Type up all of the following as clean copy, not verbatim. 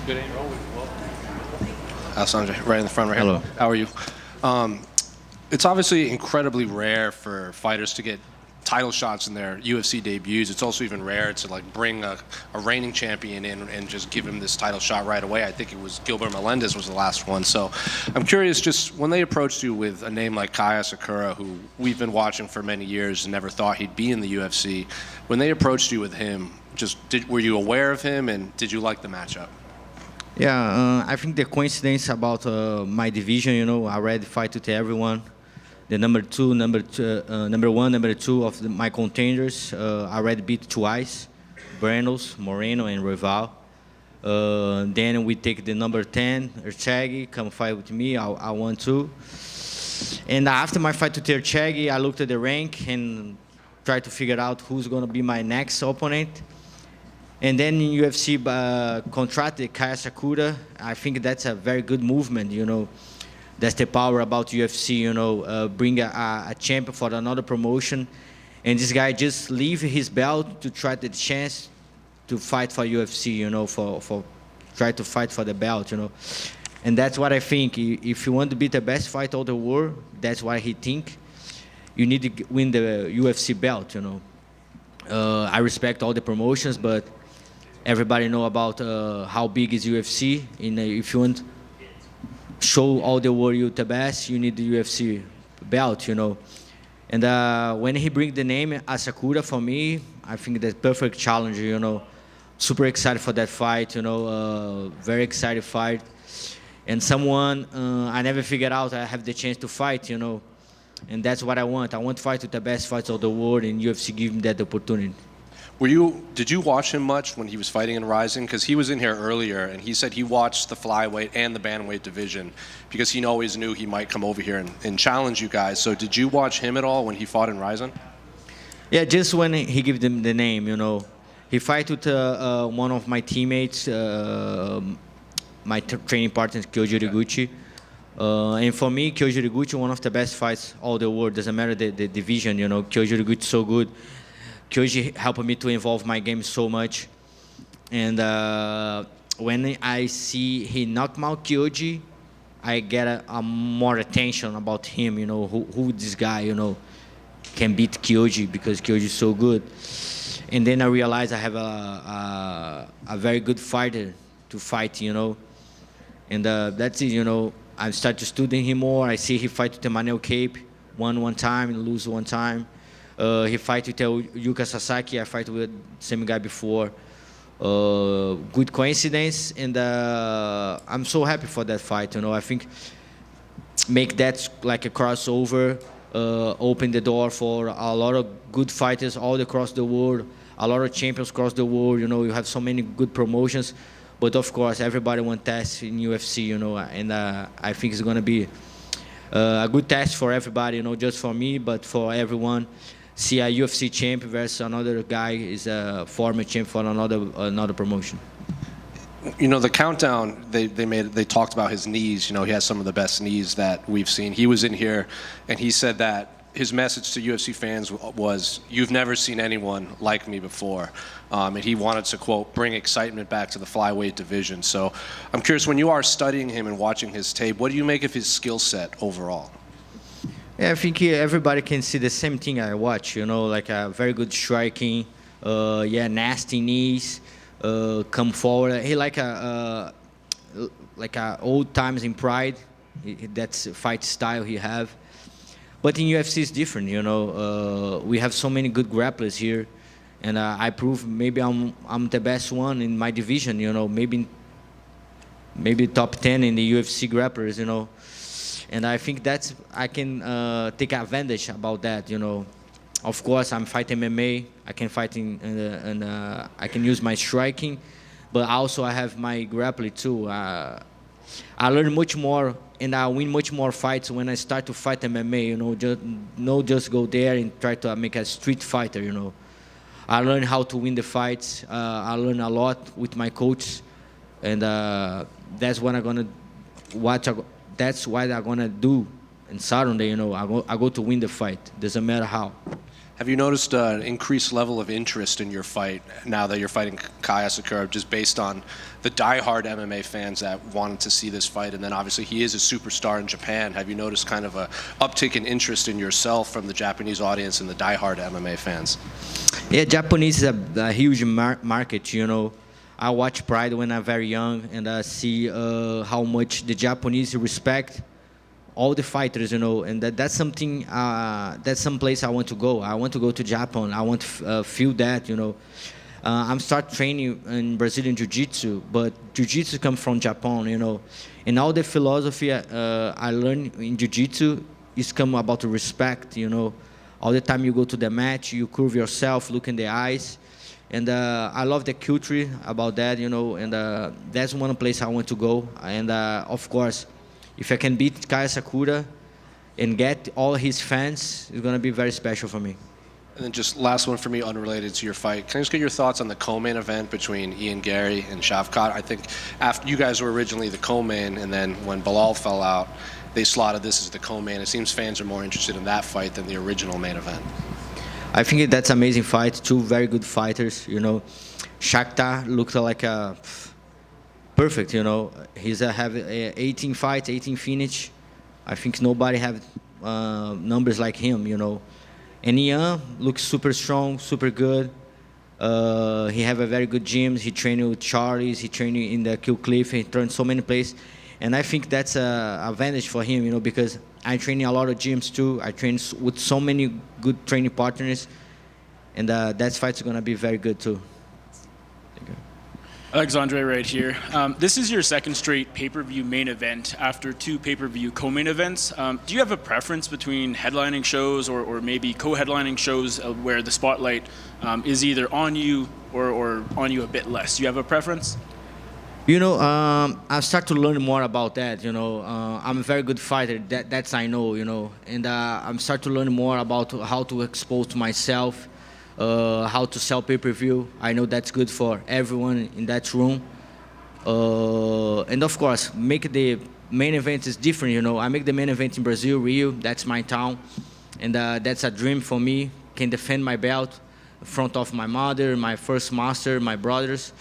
Good, ain't wrong with Alexandre, right in the front, right Hello. here. How are you? It's obviously incredibly rare for fighters to get title shots in their UFC debuts. It's also even rare to like bring a reigning champion in and just give him this title shot right away. I think it was Gilbert Melendez was the last one. So I'm curious, just when they approached you with a name like Kai Asakura, who we've been watching for many years and never thought he'd be in the UFC, when they approached you with him, were you aware of him and did you like the matchup? Yeah, I think the coincidence about my division, I already fight with everyone. The number one, number two of my contenders, I already beat twice, Brenos, Moreno, and Rival. Then we take the number 10, Erchagi, come fight with me, I won too. And after my fight with Erchagi, I looked at the rank and tried to figure out who's going to be my next opponent. And then in UFC contracted Kai Asakura. I think that's a very good movement, That's the power about UFC, bring a champion for another promotion. And this guy just leave his belt to try the chance to fight for UFC, for try to fight for the belt, And that's what I think. If you want to be the best fighter of the world, that's what he think. You need to win the UFC belt, I respect all the promotions, but everybody know about how big is UFC. And if you want show all the world you're the best, you need the UFC belt, And when he bring the name Asakura for me, I think that's perfect challenge, Super excited for that fight, very excited fight. And someone I never figured out I have the chance to fight, And that's what I want. I want to fight with the best fighters of the world, and UFC give me that opportunity. Did you watch him much when he was fighting in Rising? Because he was in here earlier, and he said he watched the flyweight and the bantamweight division because he always knew he might come over here and challenge you guys. So did you watch him at all when he fought in Rising? Yeah, just when he gave them the name, He fight with one of my teammates, my training partner, Kyoji Horiguchi. And for me, Kyoji Horiguchi, one of the best fights all the world. Doesn't matter the division, Kyoji Horiguchi is so good. Kyoji helped me to involve my game so much. And when I see he knock out Kyoji, I get a more attention about him, who this guy, can beat Kyoji because Kyoji is so good. And then I realized I have a very good fighter to fight, And that's it, I start to study him more. I see he fight with Emmanuel Cape, won one time, lose one time. He fight with Yuka Sasaki. I fight with the same guy before. Good coincidence, and I'm so happy for that fight. I think make that like a crossover, open the door for a lot of good fighters all across the world, a lot of champions across the world. You have so many good promotions, but of course everybody wants tests in UFC. And I think it's gonna be a good test for everybody. Not just for me, but for everyone. See a UFC champ versus another guy is a former champ for another promotion. The countdown they talked about his knees. He has some of the best knees that we've seen. He was in here, and he said that his message to UFC fans was, "You've never seen anyone like me before," and he wanted to quote bring excitement back to the flyweight division. So, I'm curious, when you are studying him and watching his tape, what do you make of his skill set overall? Yeah, I think everybody can see the same thing I watch, like a very good striking, nasty knees, come forward. He like a old times in Pride. That's a fight style he have. But in UFC it's different, we have so many good grapplers here, and I prove maybe I'm the best one in my division, maybe top 10 in the UFC grapplers, And I think I can take advantage about that, Of course, I'm fighting MMA. I can fight and I can use my striking, but also I have my grappling too. I learn much more and I win much more fights when I start to fight MMA. Just go there and try to make a street fighter. I learn how to win the fights. I learn a lot with my coach, and that's what I'm gonna watch. That's what I'm gonna do on Saturday. I go to win the fight. Doesn't matter how. Have you noticed an increased level of interest in your fight now that you're fighting Kai Asakura, just based on the diehard MMA fans that wanted to see this fight? And then obviously he is a superstar in Japan. Have you noticed kind of a uptick in interest in yourself from the Japanese audience and the diehard MMA fans? Yeah, Japanese is a huge market, you know. I watch Pride when I'm very young, and I see how much the Japanese respect all the fighters, you know, and that's something, that's some place I want to go. I want to go to Japan. I want to feel that, you know. I'm start training in Brazilian Jiu-Jitsu, but Jiu-Jitsu comes from Japan, you know. And all the philosophy I learned in Jiu-Jitsu is come about respect, you know. All the time you go to the match, you curve yourself, look in the eyes. And I love the culture about that, you know, and that's one place I want to go. And of course, if I can beat Kai Asakura and get all his fans, it's going to be very special for me. And then just last one for me, unrelated to your fight. Can I just get your thoughts on the co-main event between Ian Gary and Shavkat? I think after you guys were originally the co-main, and then when Bilal fell out, they slotted this as the co-main. It seems fans are more interested in that fight than the original main event. I think that's an amazing fight. Two very good fighters, you know. Shakhtar looked like a perfect, you know. He's have 18 fights, 18 finish. I think nobody have numbers like him, you know. And Ian looks super strong, super good. He have a very good gym. He trained with Charlie's. He trained in the Kill Cliff. He trained so many places. And I think that's an advantage for him, you know, because I train in a lot of gyms too. I train with so many good training partners. And that fight's going to be very good too. Alexandre right here. This is your second straight pay-per-view main event after two pay-per-view co-main events. Do you have a preference between headlining shows or maybe co-headlining shows where the spotlight is either on you or on you a bit less? Do you have a preference? You know, I start to learn more about that, you know. I'm a very good fighter, that's I know, you know. And I'm start to learn more about how to expose myself, how to sell pay-per-view. I know that's good for everyone in that room. And of course, make the main event is different, you know. I make the main event in Brazil, Rio, that's my town. And that's a dream for me, can defend my belt in front of my mother, my first master, my brothers.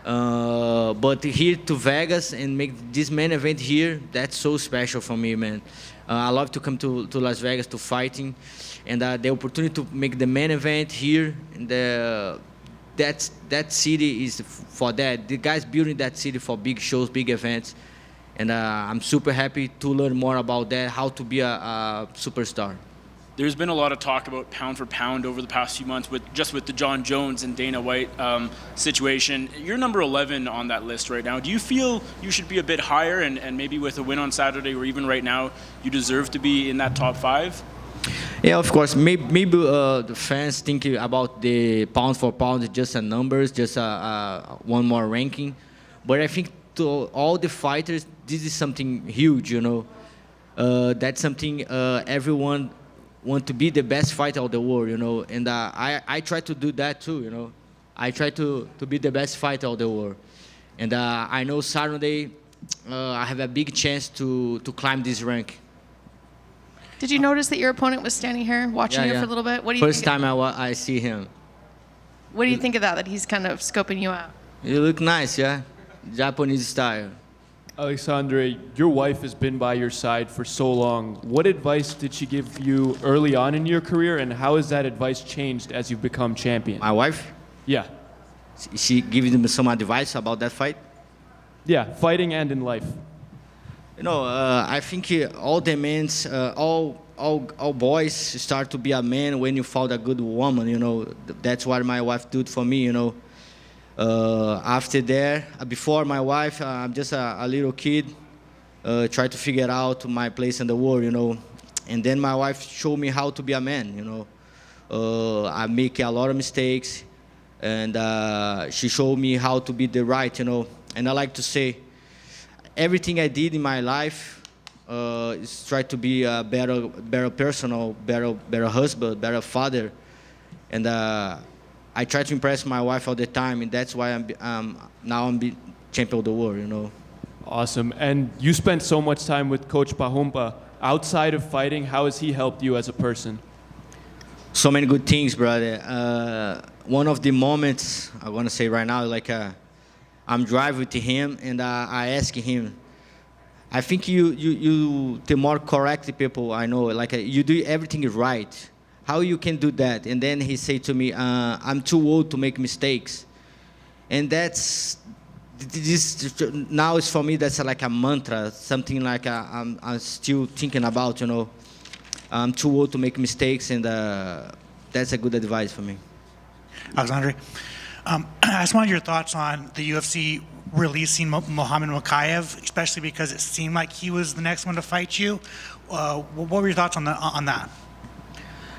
But here to Vegas and make this main event here, that's so special for me, man. I love to come to Las Vegas to fighting, and the opportunity to make the main event here, and that city is for that. The guys building that city for big shows, big events, and I'm super happy to learn more about that, how to be a superstar. There's been a lot of talk about pound for pound over the past few months with the John Jones and Dana White situation. You're number 11 on that list right now. Do you feel you should be a bit higher and maybe with a win on Saturday or even right now, you deserve to be in that top 5? Yeah, of course. Maybe the fans think about the pound for pound, just a numbers, just one more ranking. But I think to all the fighters, this is something huge, you know. That's something everyone want to be the best fighter of the world, you know, and I try to do that too, you know. I try to be the best fighter of the world, and I know Saturday I have a big chance to climb this rank. Did you notice that your opponent was standing here watching you for a little bit? What do you First think time I see him. What do you think of that he's kind of scoping you out? You look nice, yeah, Japanese style. Alexandre, your wife has been by your side for so long. What advice did she give you early on in your career, and how has that advice changed as you've become champion? My wife? Yeah. She giving me some advice about that fight? Yeah, fighting and in life. You know, I think all the men, all boys start to be a man when you found a good woman, you know. That's what my wife did for me, you know. After that, before my wife, I'm just a little kid, try to figure out my place in the world, you know. And then my wife showed me how to be a man, you know. I make a lot of mistakes, and she showed me how to be the right, you know. And I like to say, everything I did in my life is try to be a better person, better husband, better father, and I try to impress my wife all the time, and that's why I'm champion of the world, you know. Awesome. And you spent so much time with Coach Pahumpa. Outside of fighting, how has he helped you as a person? So many good things, brother. One of the moments I want to say right now, like I'm driving with him and I ask him, I think you the more correct people I know, like you do everything right. How you can do that? And then he said to me, I'm too old to make mistakes. And that's, this now is for me, that's like a mantra, something like I'm still thinking about, I'm too old to make mistakes, and that's a good advice for me. Alexandre, I just wanted your thoughts on the UFC releasing Mohamed Mokaev, especially because it seemed like he was the next one to fight you. What were your thoughts on that?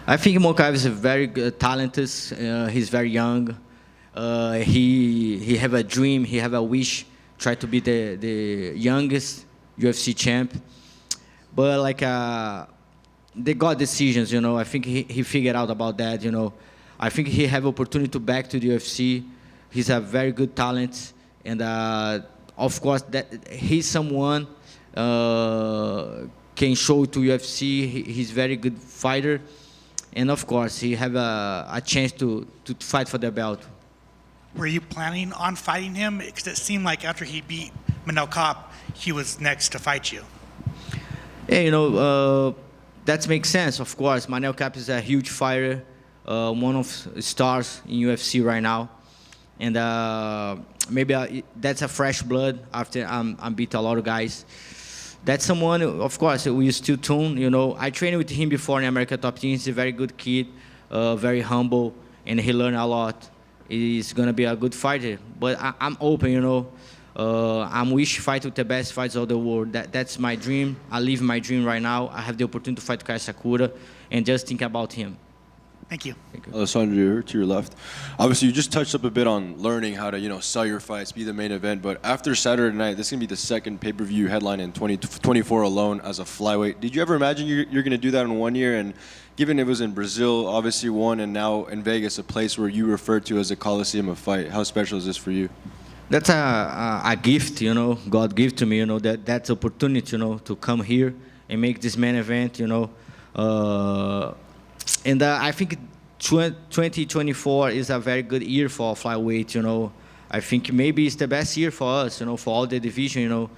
I think Mokaev is a very good, talented. He's very young. He have a dream. He have a wish. Try to be the youngest UFC champ. But like they got decisions. I think he figured out about that. I think he have opportunity to back to the UFC. He's a very good talent, and of course that he's someone can show to UFC. He's very good fighter. And of course, he have a chance to fight for the belt. Were you planning on fighting him? Because it seemed like after he beat Manel Kape, he was next to fight you. Yeah, that makes sense, of course. Manel Kape is a huge fighter, one of the stars in UFC right now. And maybe that's a fresh blood after I beat a lot of guys. That's someone, of course, we still tune. I trained with him before in America Top Team. He's a very good kid, very humble, and he learned a lot. He's gonna be a good fighter. But I'm open, I'm wish fight with the best fighters of the world. That's my dream. I live my dream right now. I have the opportunity to fight Kai Asakura, and just think about him. Thank you. Alessandro, to your left. Obviously, you just touched up a bit on learning how to, sell your fights, be the main event. But after Saturday night, this is going to be the second pay-per-view headline in 2024 alone as a flyweight. Did you ever imagine you're going to do that in 1 year? And given it was in Brazil, obviously one, and now in Vegas, a place where you refer to as a coliseum of fight, how special is this for you? That's a gift, God gave to me, that's opportunity, to come here and make this main event, And I think 2024 is a very good year for flyweight. I think maybe it's the best year for us, for all the division.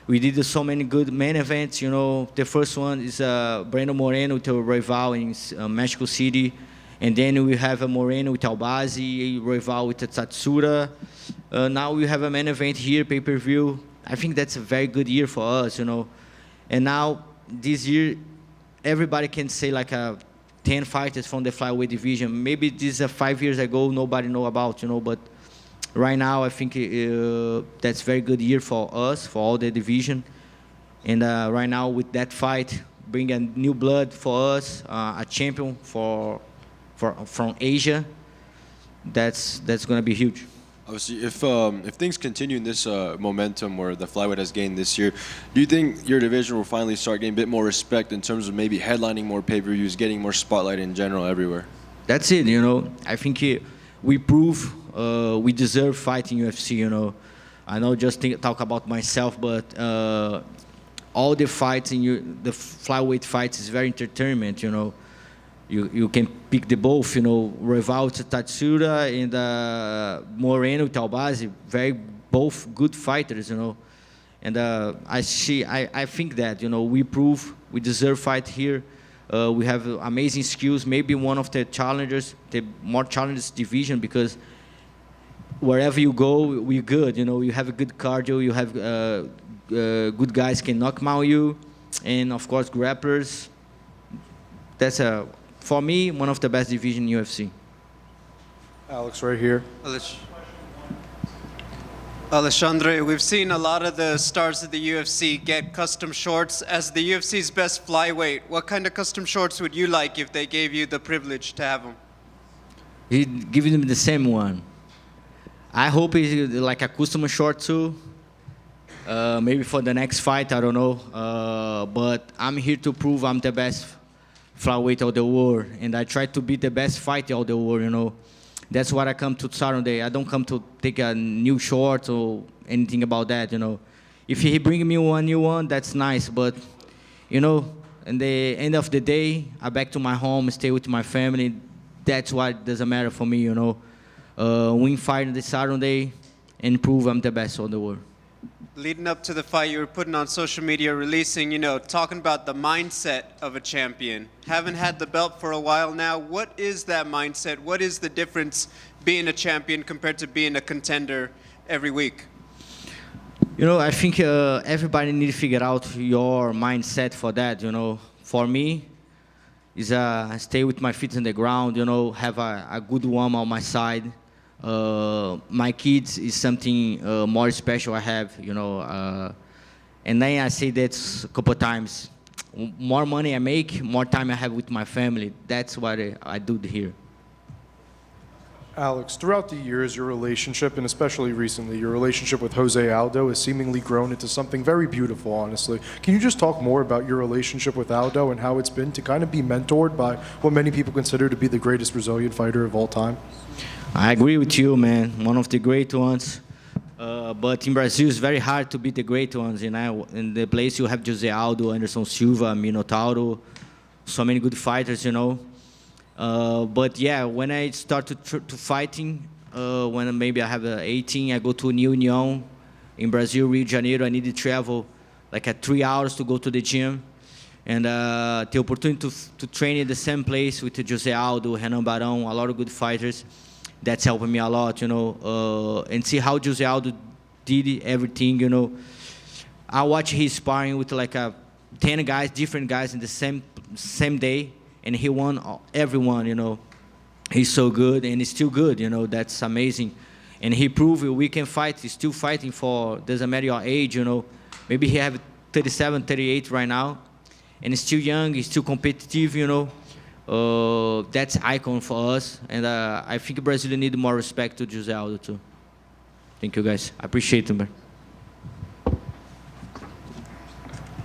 We did so many good main events. The first one is Brandon Moreno with a rival in Mexico City, and then we have a Moreno with Albazi, a rival with Tatsura. Now we have a main event here, pay-per-view. I think that's a very good year for us, And now this year, everybody can say like 10 fighters from the flyweight division. Maybe this 5 years ago, nobody know about, but right now I think that's very good year for us, for all the division. And right now with that fight, bring a new blood for us, a champion from Asia. That's going to be huge. Obviously, if things continue in this momentum where the flyweight has gained this year, do you think your division will finally start getting a bit more respect in terms of maybe headlining more pay-per-views, getting more spotlight in general everywhere? That's it, I think we prove we deserve fighting UFC, I know just talk about myself, but all the fights the flyweight fights is very entertainment, You can pick the both, rival to Tatsura and Moreno to Albazi, both good fighters, And I think that, we prove we deserve fight here. We have amazing skills, maybe one of the challengers, the more challenged division, because wherever you go, we're good, You have a good cardio, you have good guys can knock out you, and of course grapplers. That's for me, one of the best division in UFC. Alex, right here. Alexandre, we've seen a lot of the stars of the UFC get custom shorts. As the UFC's best flyweight, what kind of custom shorts would you like if they gave you the privilege to have them? He'd give them the same one. I hope it's like a custom short too. Maybe for the next fight, I don't know. But I'm here to prove I'm the best flyweight of the world, and I try to be the best fighter of the world, That's what I come to Saturday. I don't come to take a new short or anything about that, If he bring me one new one, that's nice, but, in the end of the day, I back to my home, stay with my family. That's what doesn't matter for me, you know. Win fight on the Saturday and prove I'm the best on the world. Leading up to the fight, you were putting on social media, releasing, talking about the mindset of a champion. Haven't had the belt for a while now. What is that mindset? What is the difference being a champion compared to being a contender every week? You know, I think everybody need to figure out your mindset for that, you know. For me, is stay with my feet on the ground, you know, have a good one on my side. My kids is something more special I have, you know. And then I say that a couple times. More money I make, more time I have with my family. That's what I do here. Alex, throughout the years, your relationship, and especially recently, your relationship with Jose Aldo has seemingly grown into something very beautiful, honestly. Can you just talk more about your relationship with Aldo and how it's been to kind of be mentored by what many people consider to be the greatest Brazilian fighter of all time? I agree with you, man. One of the great ones. But in Brazil, it's very hard to beat the great ones. You know, in the place you have Jose Aldo, Anderson Silva, Minotauro, so many good fighters, you know. But yeah, when I start to fighting, when maybe I have 18, I go to New Union in Brazil, Rio de Janeiro. I need to travel like 3 hours to go to the gym. And the opportunity to train in the same place with Jose Aldo, Renan Barão, a lot of good fighters. That's helping me a lot, you know. And see how Jose Aldo did everything, you know. I watch his sparring with like 10 guys, different guys in the same day. And he won everyone, you know. He's so good, and he's still good, you know. That's amazing. And he proved we can fight. He's still fighting for, doesn't matter your age, you know. Maybe he have 37, 38 right now. And he's still young, he's still competitive, you know. That's icon for us. And I think Brazil need more respect to Jose Aldo, too. Thank you, guys. I appreciate it, man.